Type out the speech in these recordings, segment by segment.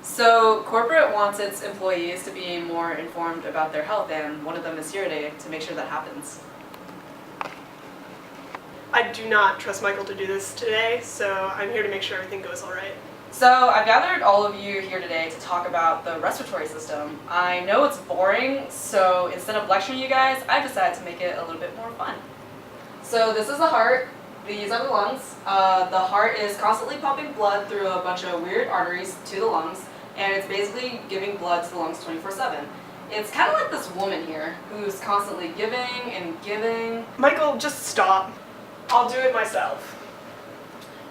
So corporate wants its employees to be more informed about their health, and one of them is here today to make sure that happens. I do not trust Michael to do this today, so I'm here to make sure everything goes all right. So I've gathered all of you here today to talk about the respiratory system. I know it's boring, so instead of lecturing you guys, I decided to make it a little bit more fun. So this is the heart, these are the lungs. The heart is constantly pumping blood through a bunch of weird arteries to the lungs, and it's basically giving blood to the lungs 24/7. It's kind of like this woman here, who's constantly giving and giving. Michael, just stop. I'll do it myself.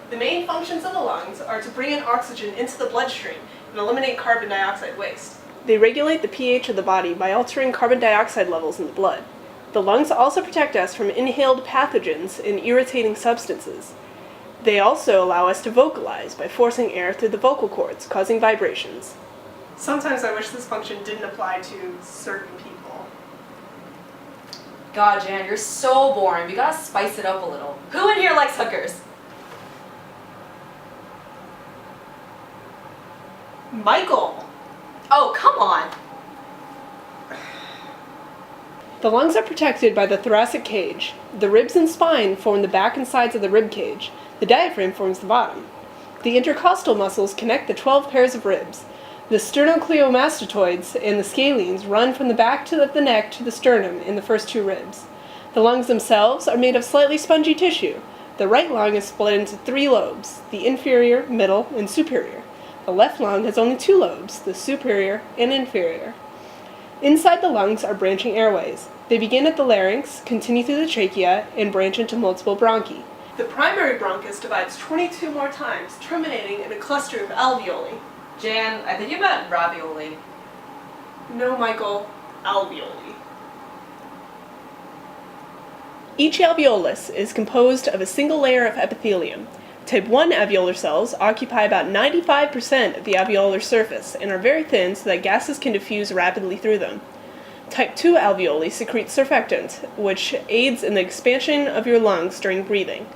The main functions of the lungs are to bring in oxygen into the bloodstream and eliminate carbon dioxide waste. They regulate the pH of the body by altering carbon dioxide levels in the blood. The lungs also protect us from inhaled pathogens and irritating substances. They also allow us to vocalize by forcing air through the vocal cords, causing vibrations. Sometimes I wish this function didn't apply to certain people. God, Jan, you're so boring. We gotta spice it up a little. Who in here likes hookers? Michael! Oh, come on! The lungs are protected by the thoracic cage. The ribs and spine form the back and sides of the rib cage. The diaphragm forms the bottom. The intercostal muscles connect the 12 pairs of ribs. The sternocleidomastoids and the scalenes run from the back of the neck to the sternum in the first two ribs. The lungs themselves are made of slightly spongy tissue. The right lung is split into 3 lobes, the inferior, middle, and superior. The left lung has only 2 lobes, the superior and inferior. Inside the lungs are branching airways. They begin at the larynx, continue through the trachea, and branch into multiple bronchi. The primary bronchus divides 22 more times, terminating in a cluster of alveoli. Jan, I think you meant ravioli. No, Michael, alveoli. Each alveolus is composed of a single layer of epithelium. Type 1 alveolar cells occupy about 95% of the alveolar surface and are very thin so that gases can diffuse rapidly through them. Type 2 alveoli secrete surfactant, which aids in the expansion of your lungs during breathing.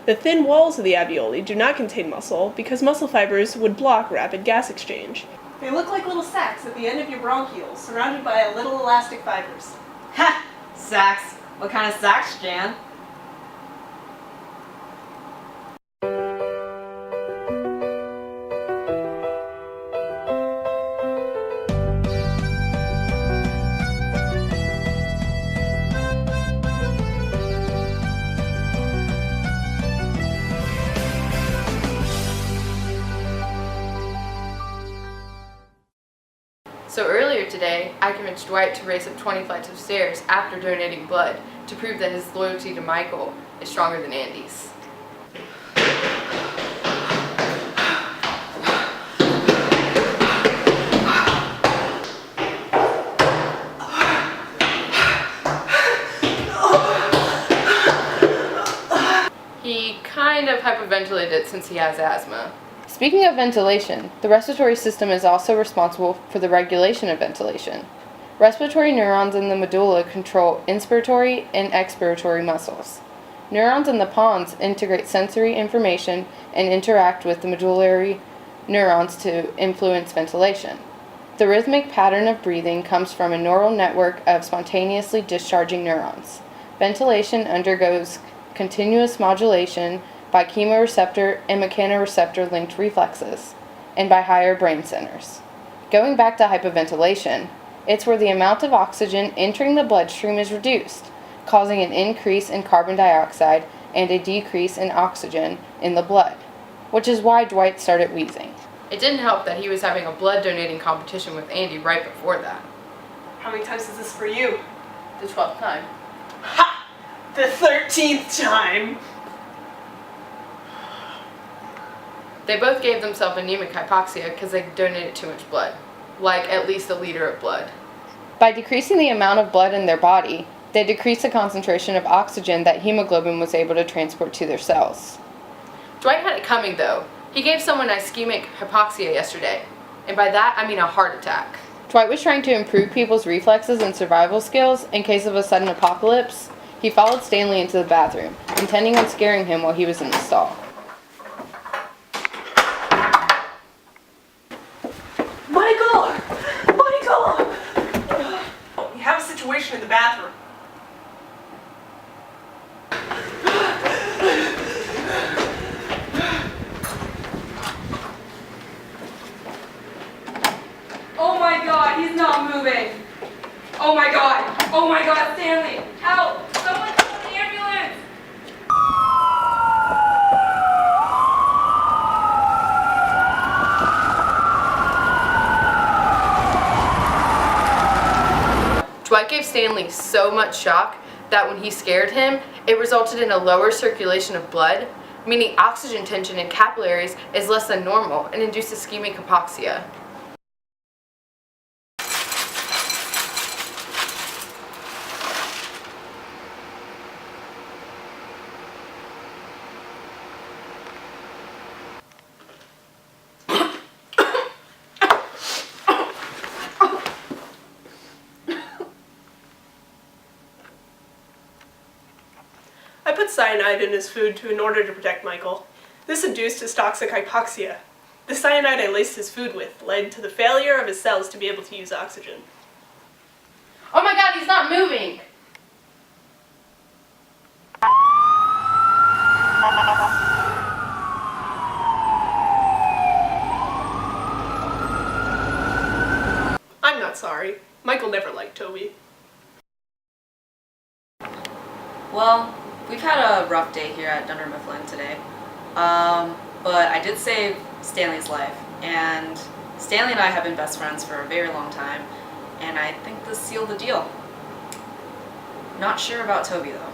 The thin walls of the alveoli do not contain muscle because muscle fibers would block rapid gas exchange. They look like little sacs at the end of your bronchioles, surrounded by little elastic fibers. Ha! Sacs. What kind of sacs, Jan? So earlier today, I convinced Dwight to race up 20 flights of stairs after donating blood to prove that his loyalty to Michael is stronger than Andy's. He kind of hyperventilated since he has asthma. Speaking of ventilation, the respiratory system is also responsible for the regulation of ventilation. Respiratory neurons in the medulla control inspiratory and expiratory muscles. Neurons in the pons integrate sensory information and interact with the medullary neurons to influence ventilation. The rhythmic pattern of breathing comes from a neural network of spontaneously discharging neurons. Ventilation undergoes continuous modulation by chemoreceptor and mechanoreceptor linked reflexes, and by higher brain centers. Going back to hypoventilation, it's where the amount of oxygen entering the bloodstream is reduced, causing an increase in carbon dioxide and a decrease in oxygen in the blood, which is why Dwight started wheezing. It didn't help that he was having a blood donating competition with Andy right before that. How many times is this for you? The 12th time. Ha! The 13th time! They both gave themselves anemic hypoxia because they donated too much blood, like at least a liter of blood. By decreasing the amount of blood in their body, they decreased the concentration of oxygen that hemoglobin was able to transport to their cells. Dwight had it coming though. He gave someone ischemic hypoxia yesterday, and by that I mean a heart attack. Dwight was trying to improve people's reflexes and survival skills in case of a sudden apocalypse. He followed Stanley into the bathroom, intending on scaring him while he was in the stall. bathroom. Oh my god, he's not moving. Oh my god, Stanley, help! Someone call the ambulance! Dwight gave Stanley so much shock that when he scared him, it resulted in a lower circulation of blood, meaning oxygen tension in capillaries is less than normal and induced ischemic hypoxia. I put cyanide in his food in order to protect Michael. This induced his toxic hypoxia. The cyanide I laced his food with led to the failure of his cells to be able to use oxygen. Oh my god, he's not moving! I'm not sorry. Michael never liked Toby. Well, we've had a rough day here at Dunder Mifflin today. But I did save Stanley's life, and Stanley and I have been best friends for a very long time, and I think this sealed the deal. Not sure about Toby though.